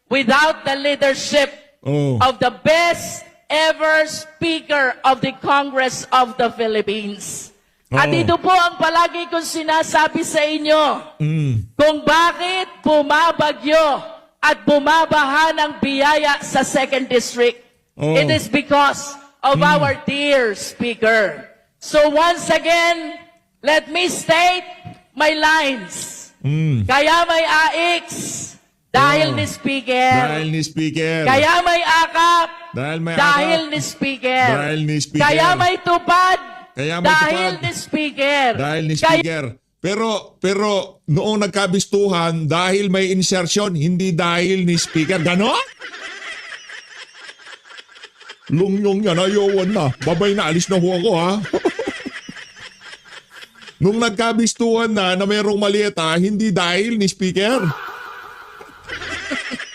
without the leadership Oh. of the best ever Speaker of the Congress of the Philippines. At Oo. ito po ang palagi kong sinasabi sa inyo, kung bakit bumabagyo at bumabaha ng biyaya sa 2nd District. Oo. It is because of our dear Speaker. So once again, let me state my lines. Kaya may AX, dahil ni Speaker. Dahil ni Speaker. Kaya may akap, Dahil may dahil akap. ni Speaker. Dahil ni Speaker. Kaya may tupad, Kaya may dahil tupad. ni Speaker. Dahil ni Kaya- Speaker. Pero noong nagkabistuhan, dahil may insertion, hindi dahil ni Speaker. Ganon? Lungyong yan, ayawan na. Babay na, alis na ho ako ha. Nung nagkabistuhan na mayroong malieta, hindi dahil ni Speaker.